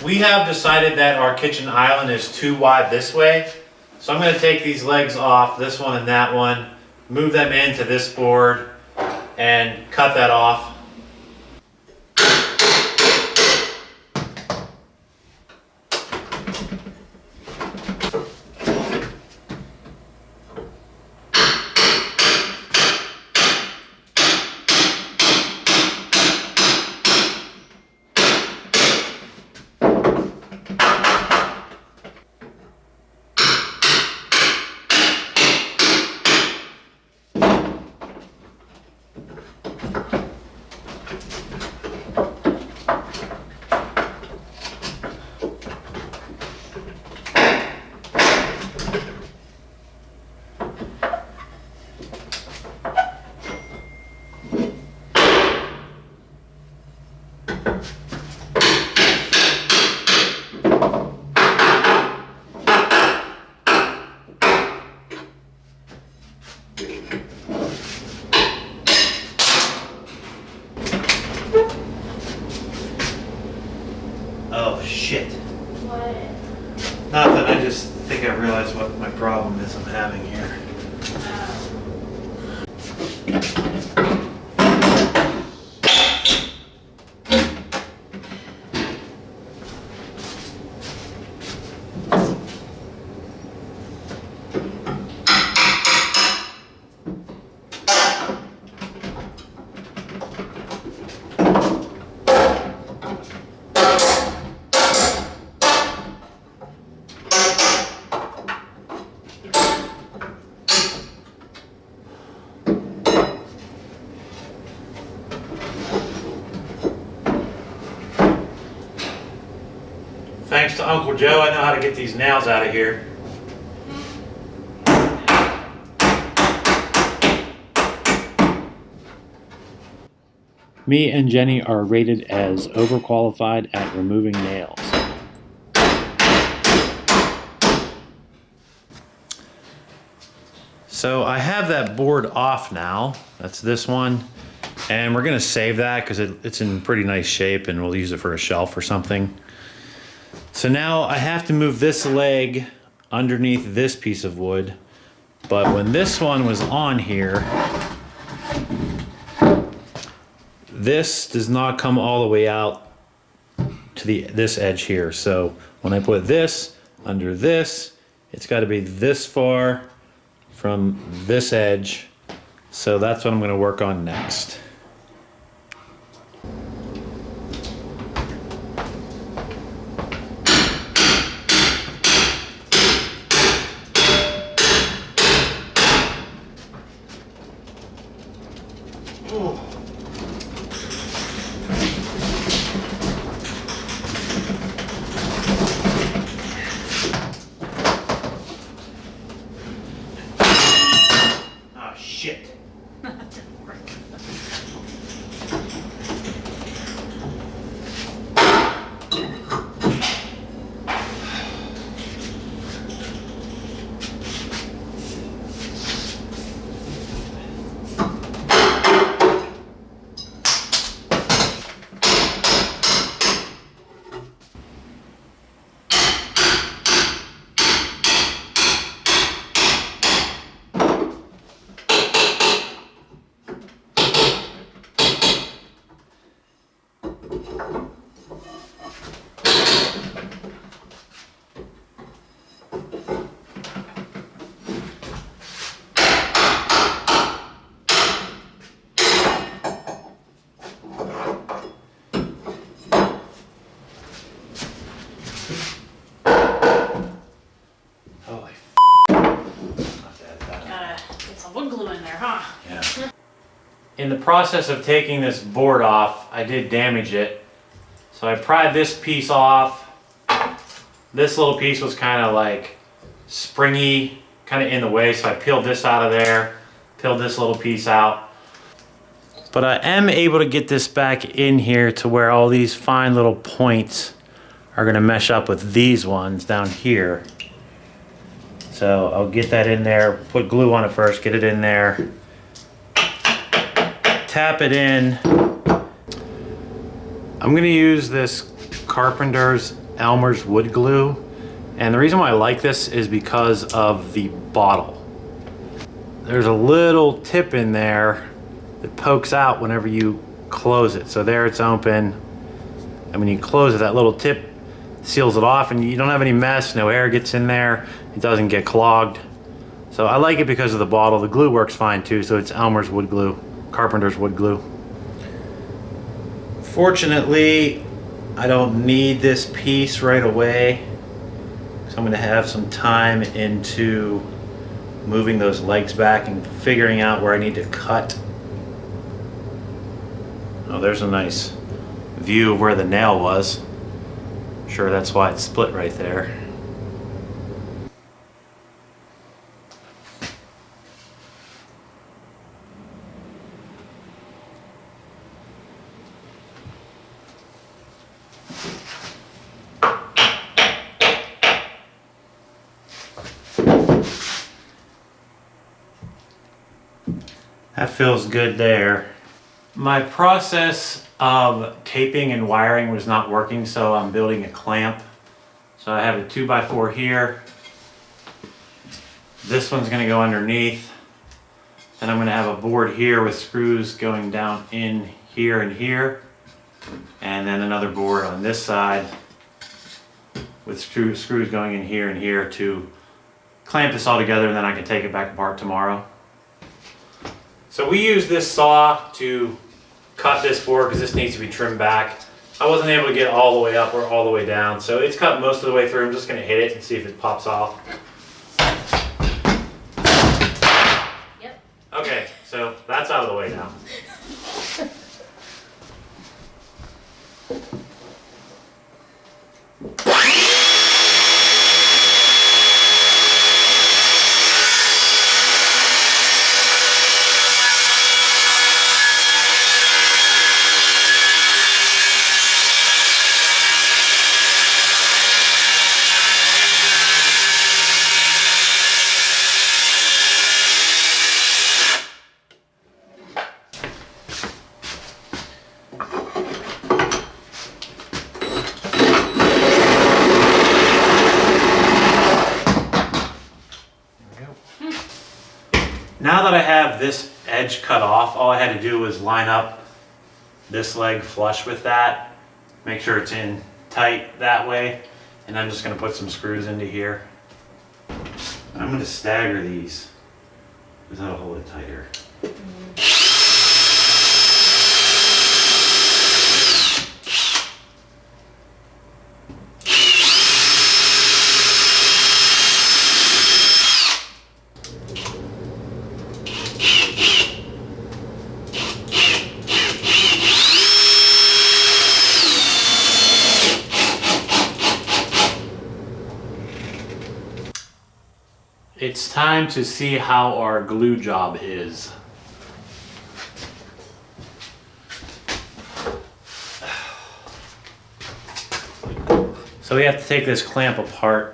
We have decided that our kitchen island is too wide this way. So I'm gonna take these legs off, this one and that one, move them into this board and cut that off. Oh shit. What? Nothing, I just think I realized what my problem is I'm having here. Thanks to Uncle Joe, I know how to get these nails out of here. Me and Jenny are rated as overqualified at removing nails. So I have that board off now. That's this one. And we're gonna save that because it's in pretty nice shape and we'll use it for a shelf or something. So now I have to move this leg underneath this piece of wood. But when this one was on here, this does not come all the way out to this edge here. So when I put this under this, it's got to be this far from this edge. So that's what I'm going to work on next. Shit. That didn't work. In the process of taking this board off, I did damage it. So I pried this piece off. This little piece was kind of like springy, kind of in the way, so I peeled this out of there, peeled this little piece out. But I am able to get this back in here to where all these fine little points are going to mesh up with these ones down here. So I'll get that in there, put glue on it first, get it in there. Tap it in. I'm gonna use this Carpenter's Elmer's wood glue. And the reason why I like this is because of the bottle. There's a little tip in there that pokes out whenever you close it. So there it's open. And when you close it, that little tip seals it off and you don't have any mess, no air gets in there, it doesn't get clogged. So I like it because of the bottle. The glue works fine too, so it's Elmer's wood glue, Carpenter's wood glue. Fortunately, I don't need this piece right away. So I'm gonna have some time into moving those legs back and figuring out where I need to cut. Oh, there's a nice view of where the nail was. Sure, that's why it's split right there. That feels good there. My process of taping and wiring was not working, so I'm building a clamp. So I have a 2x4 here. This one's gonna go underneath. Then I'm gonna have a board here with screws going down in here and here. And then another board on this side with screws going in here and here to clamp this all together, and then I can take it back apart tomorrow. So we use this saw to cut this board because this needs to be trimmed back. I wasn't able to get all the way up or all the way down, so it's cut most of the way through. I'm just going to hit it and see if it pops off. Yep. Okay, so that's out of the way now. Now that I have this edge cut off, all I had to do was line up this leg flush with that, make sure it's in tight that way, and I'm just going to put some screws into here. I'm going to stagger these because that'll hold it tighter. It's time to see how our glue job is. So we have to take this clamp apart.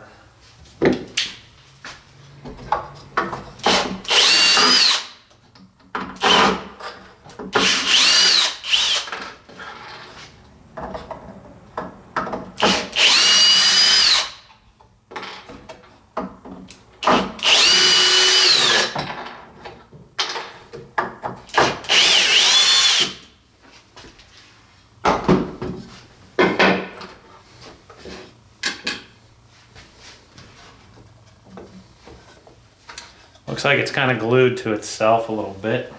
Looks like it's kind of glued to itself a little bit.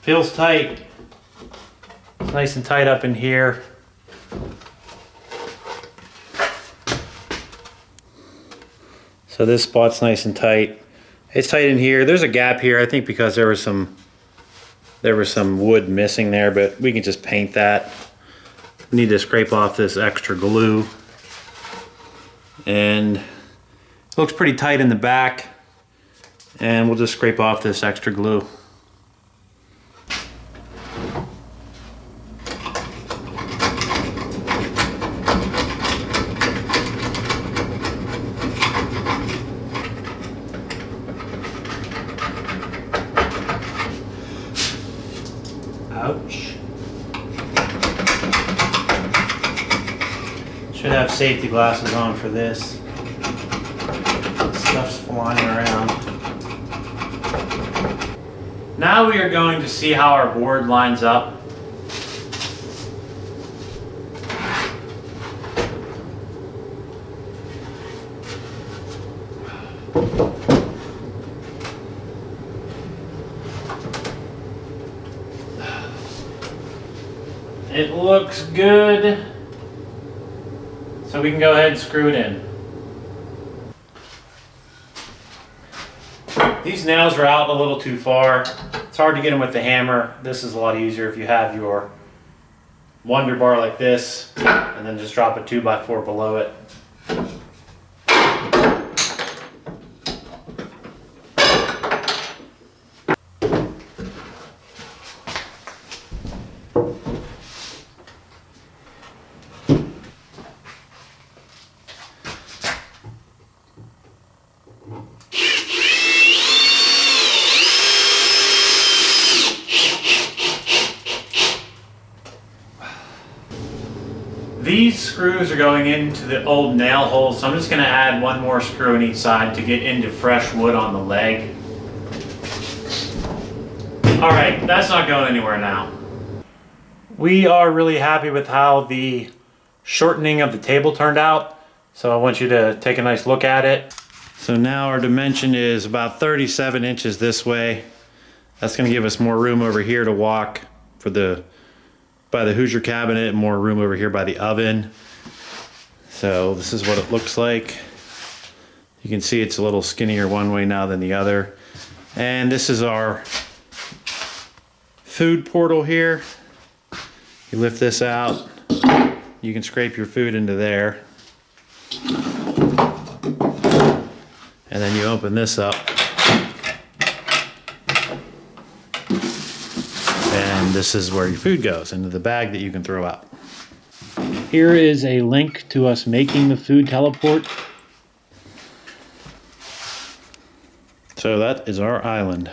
Feels tight. It's nice and tight up in here. So this spot's nice and tight. It's tight in here. There's a gap here, I think because there was some wood missing there, but we can just paint that. We need to scrape off this extra glue. And it looks pretty tight in the back. And we'll just scrape off this extra glue. Should have safety glasses on for this. Stuff's flying around. Now we are going to see how our board lines up. It looks good. So we can go ahead and screw it in. These nails are out a little too far. It's hard to get them with the hammer. This is a lot easier if you have your Wonder Bar like this and then just drop a 2x4 below it. These screws are going into the old nail holes, so I'm just going to add one more screw in each side to get into fresh wood on the leg. Alright, that's not going anywhere now. We are really happy with how the shortening of the table turned out, so I want you to take a nice look at it. So now our dimension is about 37 inches this way. That's going to give us more room over here to walk for by the Hoosier cabinet, and more room over here by the oven. So this is what it looks like. You can see it's a little skinnier one way now than the other. And this is our food portal here. You lift this out, you can scrape your food into there. And then you open this up. And this is where your food goes, into the bag that you can throw out. Here is a link to us making the food teleport. So that is our island.